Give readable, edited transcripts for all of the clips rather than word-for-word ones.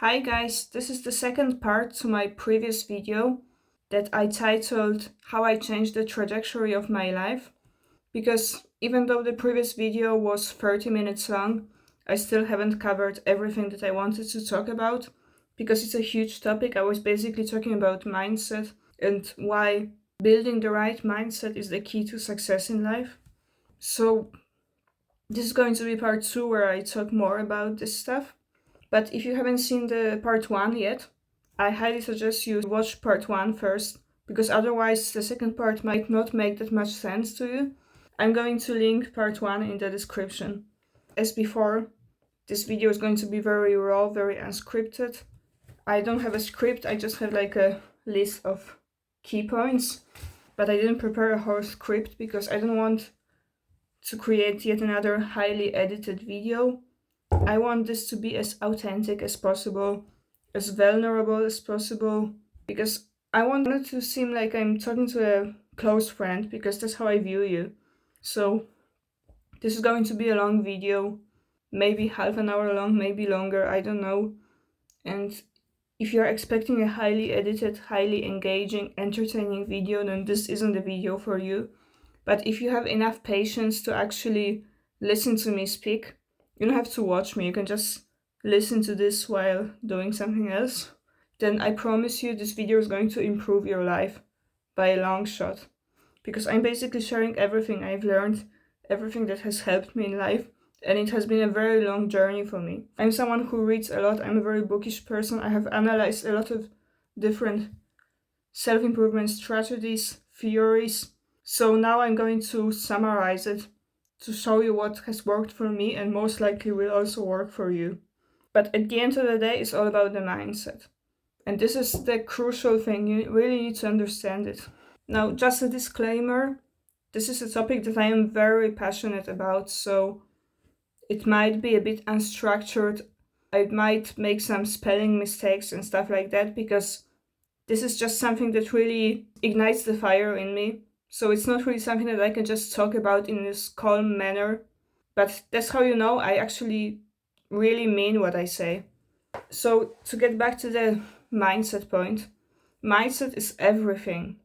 Hi guys, this is the second part to my previous video that I titled How I Changed the Trajectory of My Life. Because even though the previous video was 30 minutes long, I still haven't covered everything that I wanted to talk about. Because it's a huge topic, I was basically talking about mindset and why building the right mindset is the key to success in life. So this is going to be part 2 where I talk more about this stuff. But if you haven't seen the part 1 yet, I highly suggest you watch part 1 first, because otherwise the second part might not make that much sense to you. I'm going to link part 1 in the description. As before, this video is going to be very raw, very unscripted. I don't have a script, I just have like a list of key points, but I didn't prepare a whole script because I don't want to create yet another highly edited video. I want this to be as authentic as possible, as vulnerable as possible, because I want it to seem like I'm talking to a close friend, because that's how I view you. So, this is going to be a long video, maybe half an hour long, maybe longer, I don't know. And if you're expecting a highly edited, highly engaging, entertaining video, then this isn't the video for you. But if you have enough patience to actually listen to me speak, you don't have to watch me, you can just listen to this while doing something else, then I promise you this video is going to improve your life by a long shot. Because I'm basically sharing everything I've learned, everything that has helped me in life, and it has been a very long journey for me. I'm someone who reads a lot, I'm a very bookish person, I have analyzed a lot of different self-improvement strategies, theories. So now I'm going to summarize it to show you what has worked for me and most likely will also work for you. But at the end of the day, it's all about the mindset. And this is the crucial thing, you really need to understand it. Now, just a disclaimer, this is a topic that I am very passionate about, so it might be a bit unstructured. I might make some spelling mistakes and stuff like that because this is just something that really ignites the fire in me. So it's not really something that I can just talk about in this calm manner. But that's how you know I actually really mean what I say. So to get back to the mindset point, mindset is everything.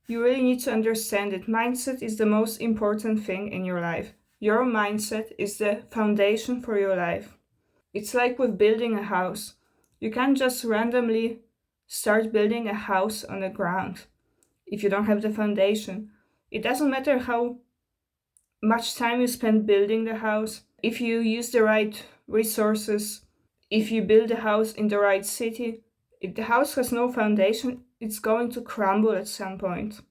You really need to understand it. Mindset is the most important thing in your life. Your mindset is the foundation for your life. It's like with building a house. You can't just randomly start building a house on the ground if you don't have the foundation. It doesn't matter how much time you spend building the house, if you use the right resources, if you build a house in the right city. If the house has no foundation, it's going to crumble at some point.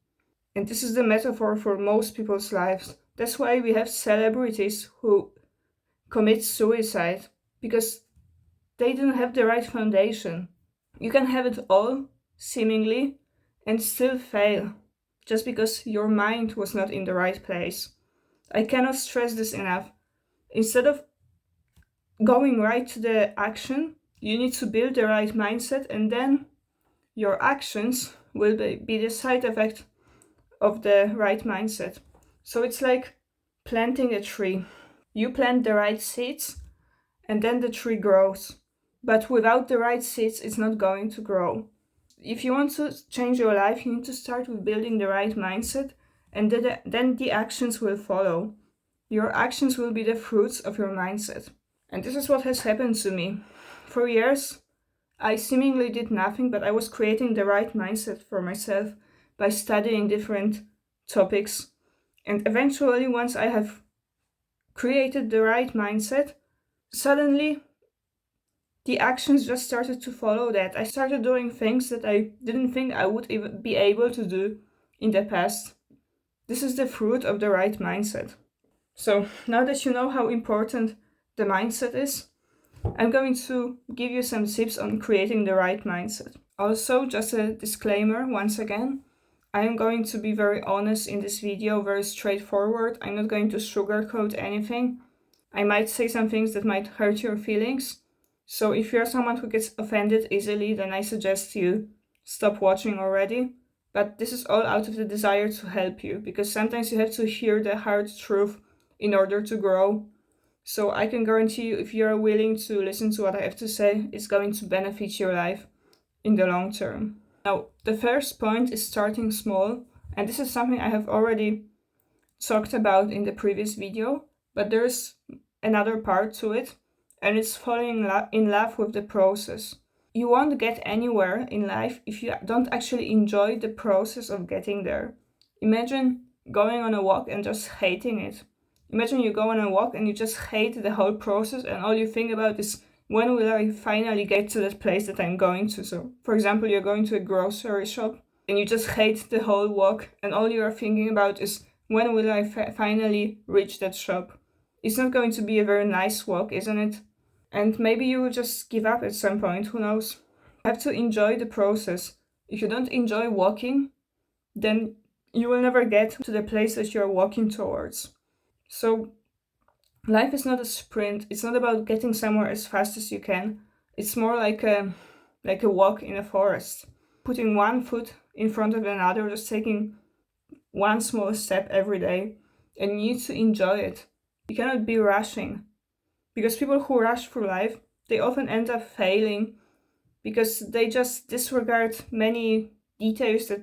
And this is the metaphor for most people's lives. That's why we have celebrities who commit suicide, because they didn't have the right foundation. You can have it all, seemingly, and still fail, just because your mind was not in the right place. I cannot stress this enough. Instead of going right to the action, you need to build the right mindset, and then your actions will be the side effect of the right mindset. So it's like planting a tree. You plant the right seeds, and then the tree grows. But without the right seeds, it's not going to grow. If you want to change your life, you need to start with building the right mindset, and then the actions will follow. Your actions will be the fruits of your mindset. And this is what has happened to me. For years, I seemingly did nothing, but I was creating the right mindset for myself by studying different topics. And eventually, once I have created the right mindset, suddenly the actions just started to follow that. I started doing things that I didn't think I would even be able to do in the past. This is the fruit of the right mindset. So now that you know how important the mindset is, I'm going to give you some tips on creating the right mindset. Also, just a disclaimer once again, I am going to be very honest in this video, very straightforward. I'm not going to sugarcoat anything. I might say some things that might hurt your feelings. So if you're someone who gets offended easily, then I suggest you stop watching already. But this is all out of the desire to help you, because sometimes you have to hear the hard truth in order to grow. So I can guarantee you, if you're willing to listen to what I have to say, it's going to benefit your life in the long term. Now, the first point is starting small, and this is something I have already talked about in the previous video, but there's another part to it, and it's falling in love with the process. You won't get anywhere in life if you don't actually enjoy the process of getting there. Imagine going on a walk and just hating it. Imagine you go on a walk and you just hate the whole process, and all you think about is, when will I finally get to that place that I'm going to? So, for example, you're going to a grocery shop and you just hate the whole walk, and all you are thinking about is, when will I finally reach that shop? It's not going to be a very nice walk, isn't it? And maybe you will just give up at some point, who knows? You have to enjoy the process. If you don't enjoy walking, then you will never get to the place that you're walking towards. So life is not a sprint. It's not about getting somewhere as fast as you can. It's more like a walk in a forest. Putting one foot in front of another, just taking one small step every day, and you need to enjoy it. You cannot be rushing, because people who rush through life, they often end up failing because they just disregard many details that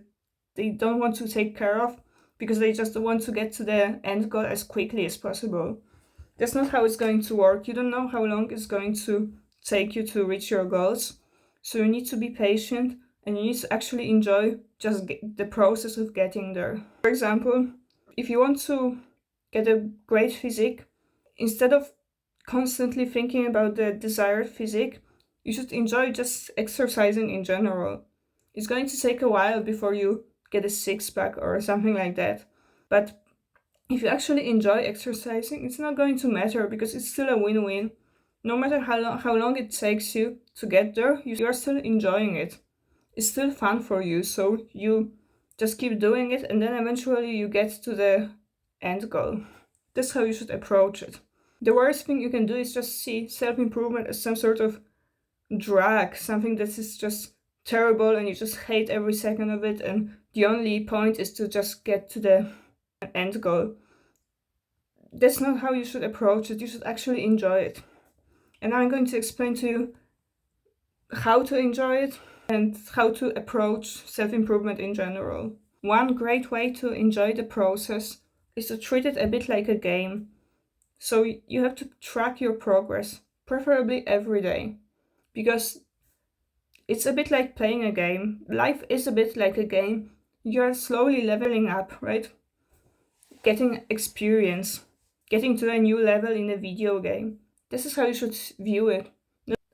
they don't want to take care of, because they just want to get to the end goal as quickly as possible. That's not how it's going to work. You don't know how long it's going to take you to reach your goals. So you need to be patient, and you need to actually enjoy just the process of getting there. For example, if you want to get a great physique, instead of constantly thinking about the desired physique, you should enjoy just exercising in general. It's going to take a while before you get a six-pack or something like that. But if you actually enjoy exercising, it's not going to matter, because it's still a win-win. No matter how long it takes you to get there, you are still enjoying it. It's still fun for you, so you just keep doing it, and then eventually you get to the end goal. That's how you should approach it. The worst thing you can do is just see self-improvement as some sort of drag, something that is just terrible and you just hate every second of it, and the only point is to just get to the end goal. That's not how you should approach it. You should actually enjoy it. And I'm going to explain to you how to enjoy it and how to approach self-improvement in general. One great way to enjoy the process is to treat it a bit like a game. So you have to track your progress, preferably every day, because it's a bit like playing a game. Life is a bit like a game. You're slowly leveling up, right? Getting experience, getting to a new level in a video game. This is how you should view it.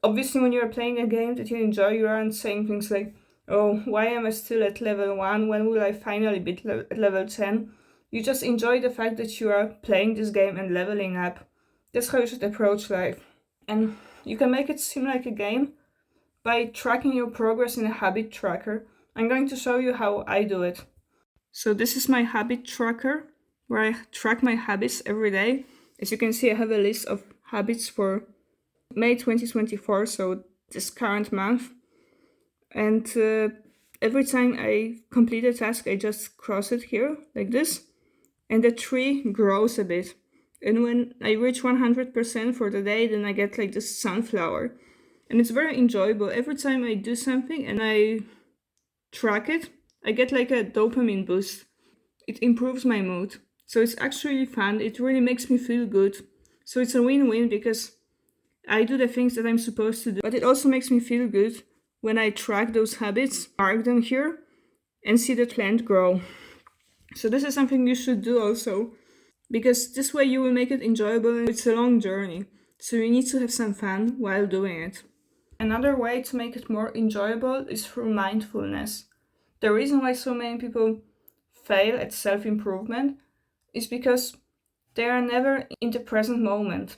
Obviously, when you're playing a game that you enjoy, you aren't saying things like, oh, why am I still at level 1? When will I finally be at level 10? You just enjoy the fact that you are playing this game and leveling up. That's how you should approach life. And you can make it seem like a game by tracking your progress in a habit tracker. I'm going to show you how I do it. So this is my habit tracker, where I track my habits every day. As you can see, I have a list of habits for May 2024, so this current month. And every time I complete a task, I just cross it here, like this. And the tree grows a bit. And when I reach 100% for the day, then I get like this sunflower. And it's very enjoyable. Every time I do something and I track it, I get like a dopamine boost. It improves my mood. So it's actually fun. It really makes me feel good. So it's a win-win, because I do the things that I'm supposed to do, but it also makes me feel good when I track those habits, mark them here, and see the plant grow. So this is something you should do also, because this way you will make it enjoyable. It's a long journey, so you need to have some fun while doing it. Another way to make it more enjoyable is through mindfulness. The reason why so many people fail at self-improvement is because they are never in the present moment.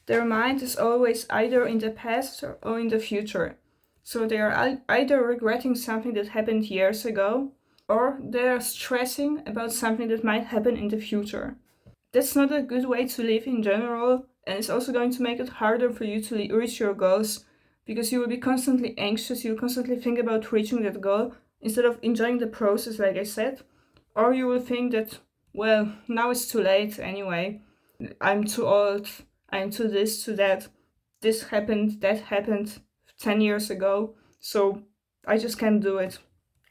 Their mind is always either in the past or in the future. So they are either regretting something that happened years ago, or they are stressing about something that might happen in the future. That's not a good way to live in general, and it's also going to make it harder for you to reach your goals, because you will be constantly anxious, you will constantly think about reaching that goal instead of enjoying the process, like I said. Or you will think that, well, now it's too late anyway, I'm too old, I'm too this, too that. This happened, that happened 10 years ago, so I just can't do it.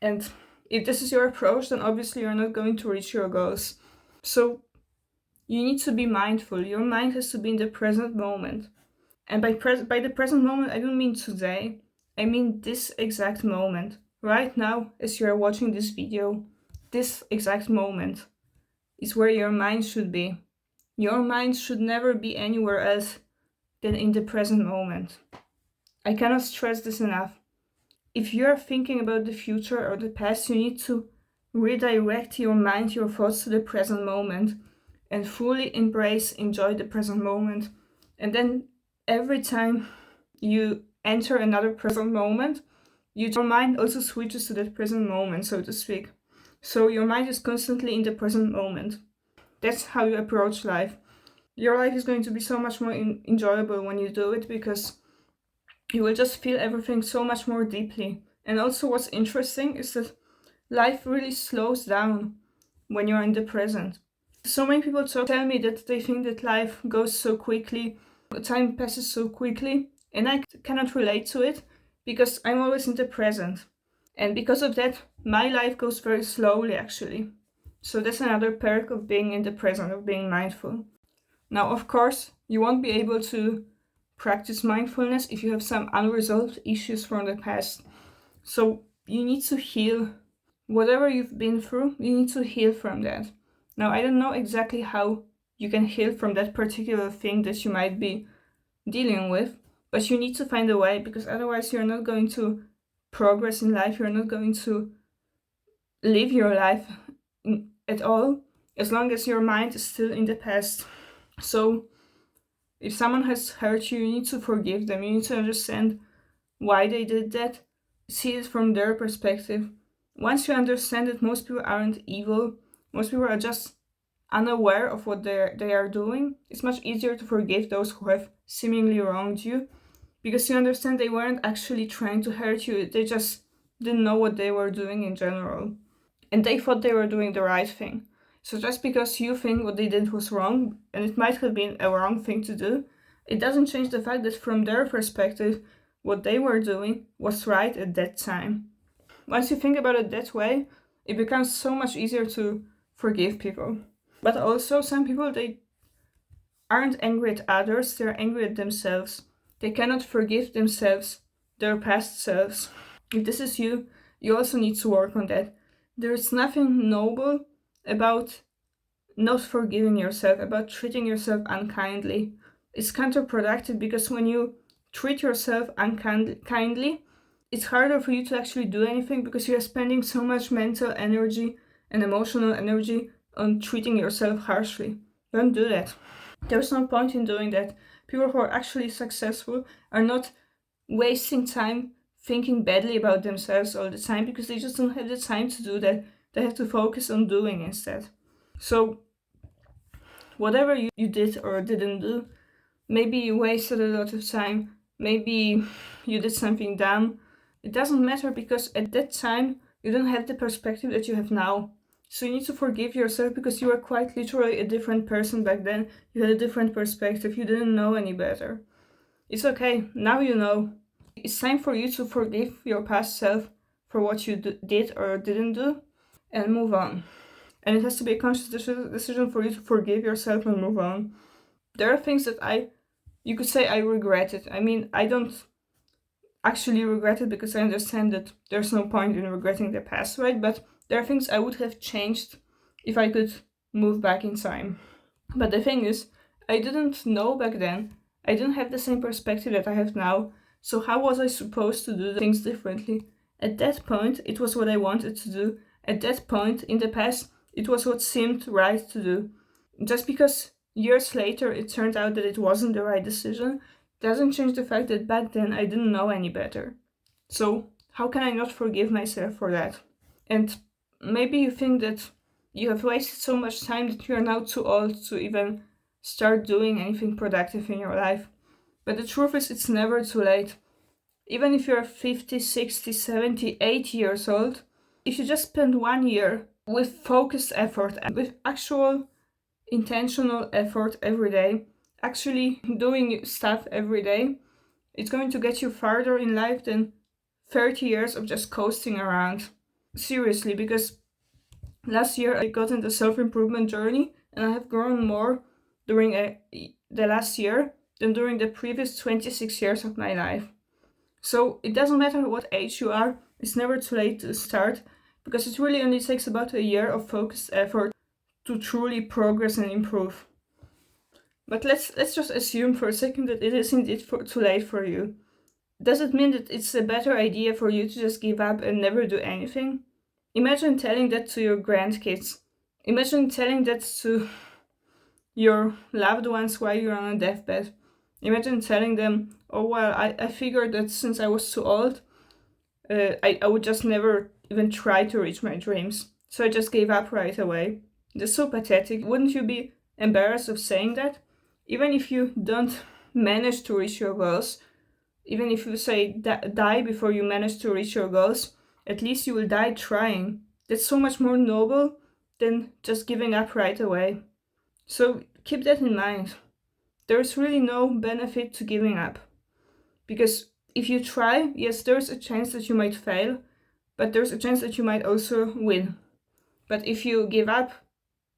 And if this is your approach, then obviously you're not going to reach your goals. So you need to be mindful. Your mind has to be in the present moment. And by the present moment, I don't mean today. I mean this exact moment. Right now, as you're watching this video, this exact moment is where your mind should be. Your mind should never be anywhere else than in the present moment. I cannot stress this enough. If you're thinking about the future or the past, you need to redirect your mind, your thoughts to the present moment and fully embrace, enjoy the present moment. And then every time you enter another present moment, your mind also switches to that present moment, so to speak. So your mind is constantly in the present moment. That's how you approach life. Your life is going to be so much more enjoyable when you do it, because you will just feel everything so much more deeply. And also what's interesting is that life really slows down when you're in the present. So many people tell me that they think that life goes so quickly, time passes so quickly, and I cannot relate to it because I'm always in the present. And because of that, my life goes very slowly actually. So that's another perk of being in the present, of being mindful. Now, of course, you won't be able to practice mindfulness if you have some unresolved issues from the past. So you need to heal whatever you've been through, you need to heal from that. Now, I don't know exactly how you can heal from that particular thing that you might be dealing with, but you need to find a way, because otherwise you're not going to progress in life, you're not going to live your life at all, as long as your mind is still in the past. So if someone has hurt you, you need to forgive them. You need to understand why they did that, see it from their perspective. Once you understand that most people aren't evil, most people are just unaware of what they are doing, it's much easier to forgive those who have seemingly wronged you, because you understand they weren't actually trying to hurt you, they just didn't know what they were doing in general. And they thought they were doing the right thing. So just because you think what they did was wrong, and it might have been a wrong thing to do, it doesn't change the fact that from their perspective, what they were doing was right at that time. Once you think about it that way, it becomes so much easier to forgive people. But also, some people, they aren't angry at others, they're angry at themselves. They cannot forgive themselves, their past selves. If this is you, you also need to work on that. There's nothing noble about not forgiving yourself, about treating yourself unkindly. It's counterproductive, because when you treat yourself unkindly, it's harder for you to actually do anything, because you're spending so much mental energy and emotional energy on treating yourself harshly. Don't do that. There's no point in doing that. People who are actually successful are not wasting time thinking badly about themselves all the time, because they just don't have the time to do that. They have to focus on doing instead. So whatever you did or didn't do, maybe you wasted a lot of time, maybe you did something dumb, it doesn't matter, because at that time you don't have the perspective that you have now. So you need to forgive yourself, because you were quite literally a different person back then. You had a different perspective, you didn't know any better. It's okay, now you know. It's time for you to forgive your past self for what you did or didn't do, and move on. And it has to be a conscious decision for you to forgive yourself and move on. There are things that you could say I regret it. I mean, I don't actually regret it, because I understand that there's no point in regretting the past, right? But there are things I would have changed if I could move back in time. But the thing is, I didn't know back then. I didn't have the same perspective that I have now. So how was I supposed to do things differently? At that point, it was what I wanted to do. At that point in the past, it was what seemed right to do. Just because years later it turned out that it wasn't the right decision, doesn't change the fact that back then I didn't know any better. So how can I not forgive myself for that? And maybe you think that you have wasted so much time that you are now too old to even start doing anything productive in your life. But the truth is, it's never too late. Even if you're 50, 60, 70, 80 years old, if you just spend 1 year with focused effort and with actual intentional effort every day, actually doing stuff every day, it's going to get you farther in life than 30 years of just coasting around. Seriously, because last year I got into self-improvement journey and I have grown more during the last year than during the previous 26 years of my life. So it doesn't matter what age you are, it's never too late to start, because it really only takes about a year of focused effort to truly progress and improve. But let's just assume for a second that it is indeed too late for you. Does it mean that it's a better idea for you to just give up and never do anything? Imagine telling that to your grandkids. Imagine telling that to your loved ones while you're on a deathbed. Imagine telling them, oh, well, I figured that since I was too old, I would just never even try to reach my dreams. So I just gave up right away. That's so pathetic. Wouldn't you be embarrassed of saying that? Even if you don't manage to reach your goals, even if you say die before you manage to reach your goals, at least you will die trying. That's so much more noble than just giving up right away. So keep that in mind. There's really no benefit to giving up. Because if you try, yes, there's a chance that you might fail, but there's a chance that you might also win. But if you give up,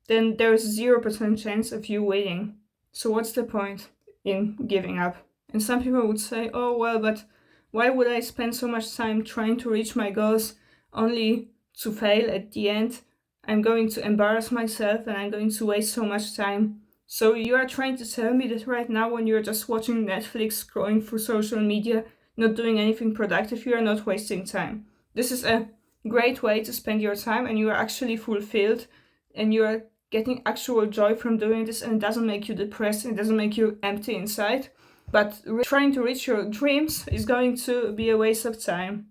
then there's 0% chance of you winning. So what's the point in giving up? And some people would say, oh, well, but why would I spend so much time trying to reach my goals only to fail at the end? I'm going to embarrass myself and I'm going to waste so much time. So you are trying to tell me that right now, when you're just watching Netflix, scrolling through social media, not doing anything productive, you are not wasting time. This is a great way to spend your time and you are actually fulfilled and you are getting actual joy from doing this, and it doesn't make you depressed, it doesn't make you empty inside. But trying to reach your dreams is going to be a waste of time.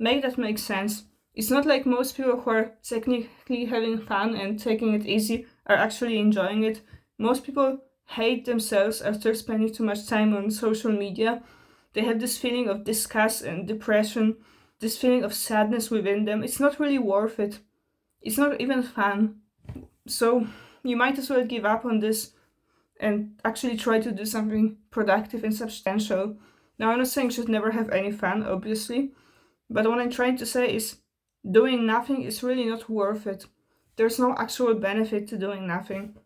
Make that make sense. It's not like most people who are technically having fun and taking it easy are actually enjoying it. Most people hate themselves after spending too much time on social media. They have this feeling of disgust and depression, this feeling of sadness within them. It's not really worth it. It's not even fun. So you might as well give up on this and actually try to do something productive and substantial. Now, I'm not saying you should never have any fun, obviously, but what I'm trying to say is doing nothing is really not worth it. There's no actual benefit to doing nothing,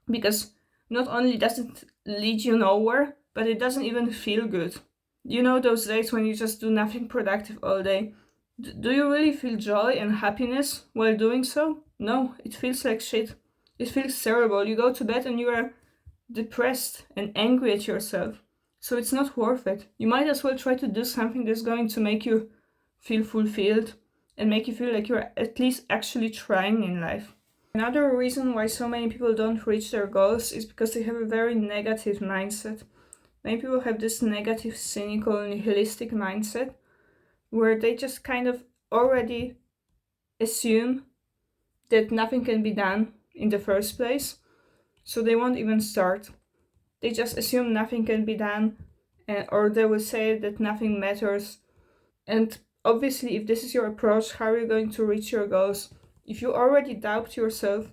because not only does it lead you nowhere, but it doesn't even feel good. You know those days when you just do nothing productive all day? Do you really feel joy and happiness while doing so? No, it feels like shit. It feels terrible. You go to bed and you are depressed and angry at yourself. So it's not worth it. You might as well try to do something that's going to make you feel fulfilled and make you feel like you're at least actually trying in life. Another reason why so many people don't reach their goals is because they have a very negative mindset. Many people have this negative, cynical, nihilistic mindset where they just kind of already assume that nothing can be done in the first place, so they won't even start. They just assume nothing can be done, or they will say that nothing matters. And obviously, if this is your approach, how are you going to reach your goals? If you already doubt yourself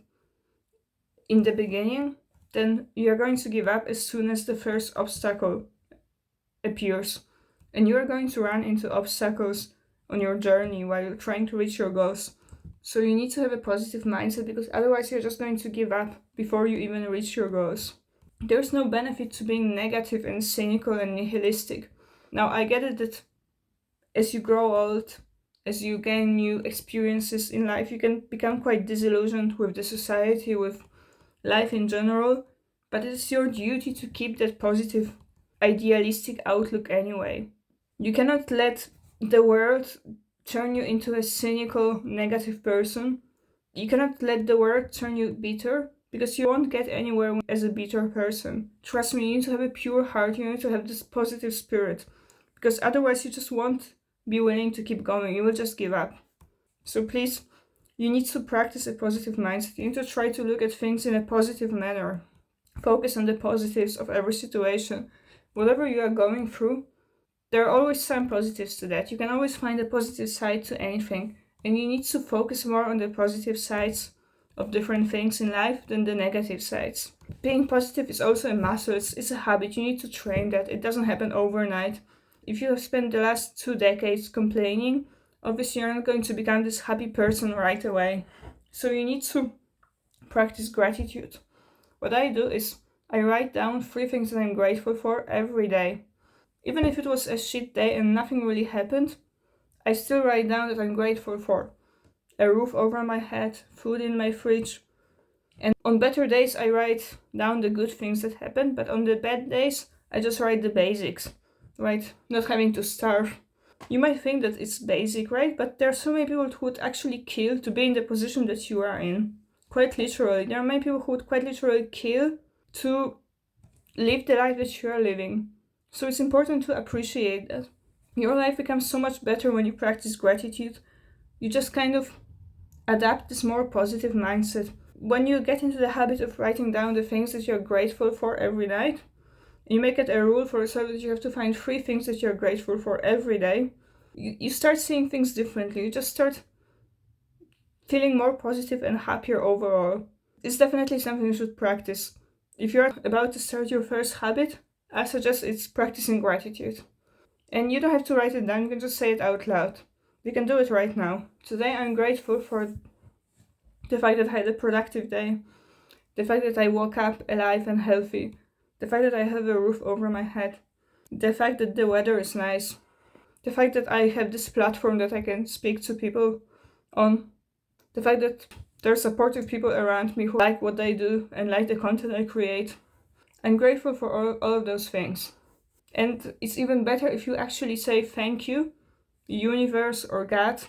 in the beginning, then you're going to give up as soon as the first obstacle appears. And you're going to run into obstacles on your journey while you're trying to reach your goals. So you need to have a positive mindset, because otherwise you're just going to give up before you even reach your goals. There's no benefit to being negative and cynical and nihilistic. Now, I get it that as you grow old, as you gain new experiences in life, you can become quite disillusioned with the society, with life in general, but it's your duty to keep that positive, idealistic outlook anyway. You cannot let the world turn you into a cynical, negative person. You cannot let the world turn you bitter, because you won't get anywhere as a bitter person. Trust me, you need to have a pure heart, you need to have this positive spirit, because otherwise you just won't be willing to keep going, you will just give up. So please, you need to practice a positive mindset. You need to try to look at things in a positive manner. Focus on the positives of every situation. Whatever you are going through, there are always some positives to that. You can always find a positive side to anything, and you need to focus more on the positive sides of different things in life than the negative sides. Being positive is also a muscle, it's a habit. You need to train that. It doesn't happen overnight. If you have spent the last 2 decades complaining, obviously you're not going to become this happy person right away. So you need to practice gratitude. What I do is I write down 3 things that I'm grateful for every day. Even if it was a shit day and nothing really happened, I still write down that I'm grateful for a roof over my head, food in my fridge. And on better days, I write down the good things that happen, but on the bad days, I just write the basics, right? Not having to starve. You might think that it's basic, right? But there are so many people who would actually kill to be in the position that you are in. Quite literally. There are many people who would quite literally kill to live the life that you are living. So it's important to appreciate that. Your life becomes so much better when you practice gratitude. You just kind of adapt this more positive mindset. When you get into the habit of writing down the things that you're grateful for every night, and you make it a rule for yourself that you have to find 3 things that you're grateful for every day, you start seeing things differently. You just start feeling more positive and happier overall. It's definitely something you should practice. If you're about to start your first habit, I suggest it's practicing gratitude. And you don't have to write it down, you can just say it out loud. You can do it right now. Today I'm grateful for the fact that I had a productive day, the fact that I woke up alive and healthy, the fact that I have a roof over my head, the fact that the weather is nice, the fact that I have this platform that I can speak to people on, the fact that there are supportive people around me who like what I do and like the content I create. I'm grateful for all of those things. And it's even better if you actually say thank you, universe or God.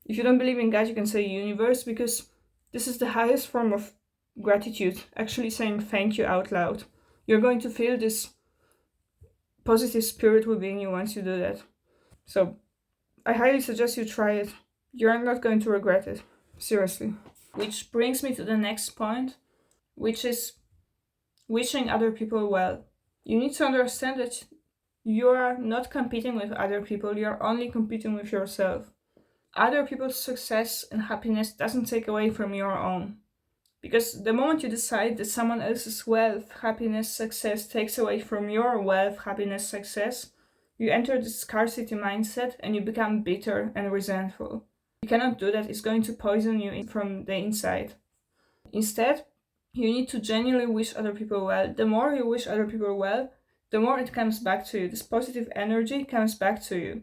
If you don't believe in God, you can say universe, because this is the highest form of gratitude, actually saying thank you out loud. You're going to feel this positive spirit within you once you do that. So I highly suggest you try it. You're not going to regret it. Seriously. Which brings me to the next point, which is wishing other people well. You need to understand that you are not competing with other people, you're only competing with yourself. Other people's success and happiness doesn't take away from your own. Because the moment you decide that someone else's wealth, happiness, success takes away from your wealth, happiness, success, you enter the scarcity mindset and you become bitter and resentful. You cannot do that, it's going to poison you from the inside. Instead, you need to genuinely wish other people well. The more you wish other people well, the more it comes back to you. This positive energy comes back to you.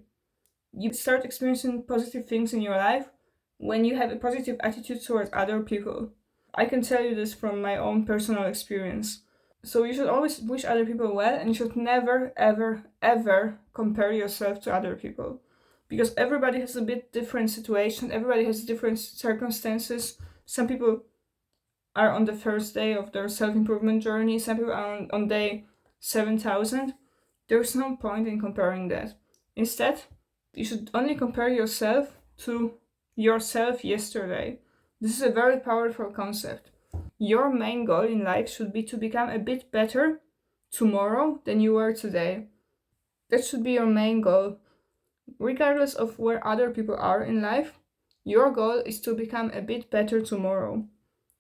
You start experiencing positive things in your life when you have a positive attitude towards other people. I can tell you this from my own personal experience. So you should always wish other people well, and you should never, ever, ever compare yourself to other people. Because everybody has a bit different situation, everybody has different circumstances. Some people are on the first day of their self-improvement journey, some people are on day 7,000. There's no point in comparing that. Instead, you should only compare yourself to yourself yesterday. This is a very powerful concept. Your main goal in life should be to become a bit better tomorrow than you were today. That should be your main goal. Regardless of where other people are in life, your goal is to become a bit better tomorrow.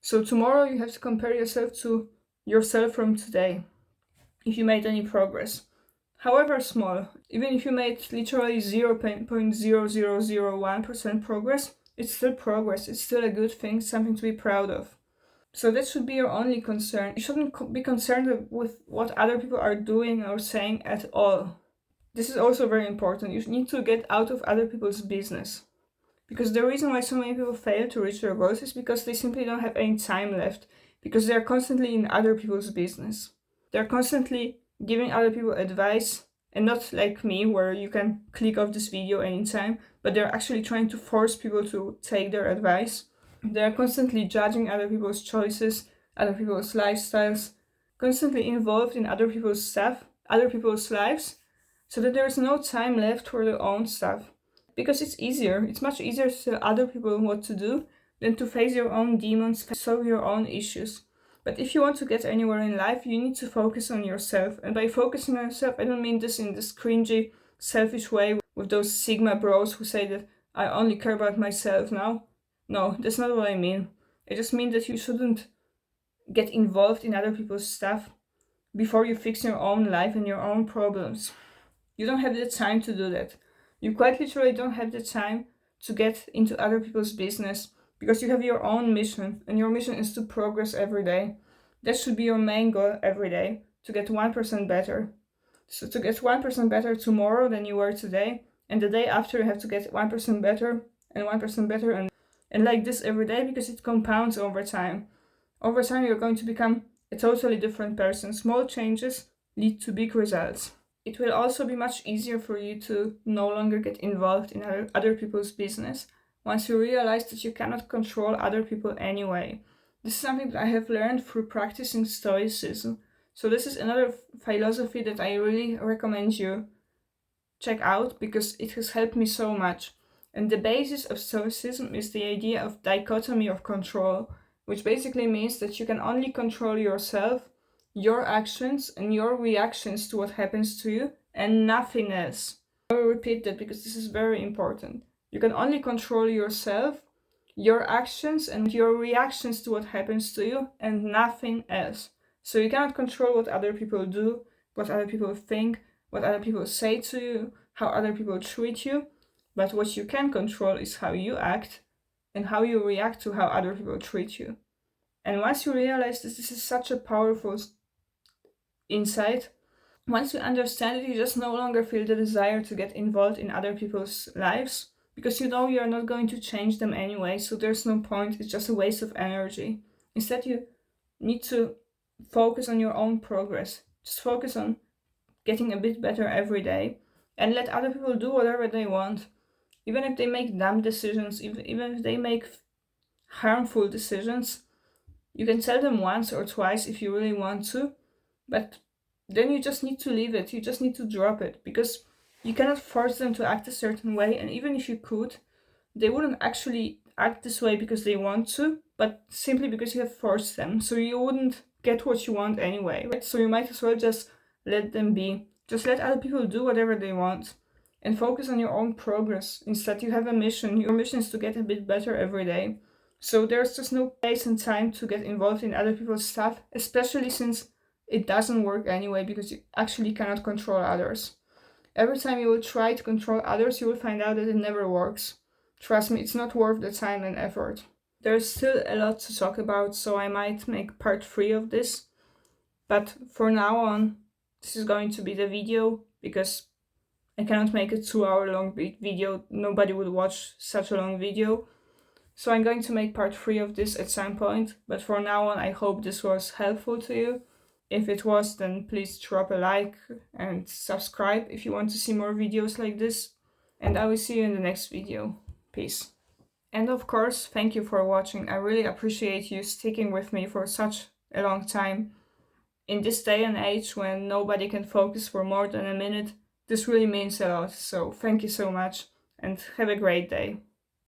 So tomorrow you have to compare yourself to yourself from today, if you made any progress. However small, even if you made literally 0.0001% progress, it's still progress, it's still a good thing, something to be proud of. So that should be your only concern. You shouldn't be concerned with what other people are doing or saying at all. This is also very important. You need to get out of other people's business. Because the reason why so many people fail to reach their goals is because they simply don't have any time left. Because they're constantly in other people's business. They're constantly giving other people advice, and not like me where you can click off this video anytime, but they're actually trying to force people to take their advice. They're constantly judging other people's choices, other people's lifestyles, constantly involved in other people's stuff, other people's lives, so that there's no time left for their own stuff. Because it's much easier to tell other people what to do than to face your own demons, solve your own issues. But if you want to get anywhere in life, you need to focus on yourself. And by focusing on yourself, I don't mean this in this cringy, selfish way with those Sigma bros who say that I only care about myself now. No, that's not what I mean. It just means that you shouldn't get involved in other people's stuff before you fix your own life and your own problems. You don't have the time to do that. You quite literally don't have the time to get into other people's business because you have your own mission, and your mission is to progress every day. That should be your main goal every day, to get 1% better. So to get 1% better tomorrow than you were today, and the day after you have to get 1% better and 1% better, and like this every day, because it compounds over time. Over time you're going to become a totally different person. Small changes lead to big results. It will also be much easier for you to no longer get involved in other people's business once you realize that you cannot control other people anyway. This is something that I have learned through practicing Stoicism. So this is another philosophy that I really recommend you check out because it has helped me so much. And the basis of Stoicism is the idea of dichotomy of control, which basically means that you can only control yourself, your actions, and your reactions to what happens to you, and nothing else. I will repeat that because this is very important. You can only control yourself, your actions, and your reactions to what happens to you, and nothing else. So you cannot control what other people do, what other people think, what other people say to you, how other people treat you, but what you can control is how you act and how you react to how other people treat you. And once you realize this is such a powerful insight, once you understand it, you just no longer feel the desire to get involved in other people's lives because you know you're not going to change them anyway, so there's no point, it's just a waste of energy. Instead, you need to focus on your own progress. Just focus on getting a bit better every day and let other people do whatever they want. Even if they make dumb decisions, even if they make harmful decisions, you can tell them once or twice if you really want to, but then you just need to leave it. You just need to drop it because you cannot force them to act a certain way. And even if you could, they wouldn't actually act this way because they want to, but simply because you have forced them. So you wouldn't get what you want anyway, right? So you might as well just let them be. Just let other people do whatever they want and focus on your own progress. Instead, you have a mission. Your mission is to get a bit better every day. So there's just no place and time to get involved in other people's stuff, especially since it doesn't work anyway because you actually cannot control others. Every time you will try to control others, you will find out that it never works. Trust me, it's not worth the time and effort. There's still a lot to talk about, so I might make part 3 of this. But for now on, this is going to be the video because I cannot make a 2-hour long video. Nobody would watch such a long video. So I'm going to make part 3 of this at some point. But for now on, I hope this was helpful to you. If it was, then please drop a like and subscribe if you want to see more videos like this. And I will see you in the next video. Peace. And of course, thank you for watching. I really appreciate you sticking with me for such a long time. In this day and age when nobody can focus for more than a minute, this really means a lot. So thank you so much and have a great day.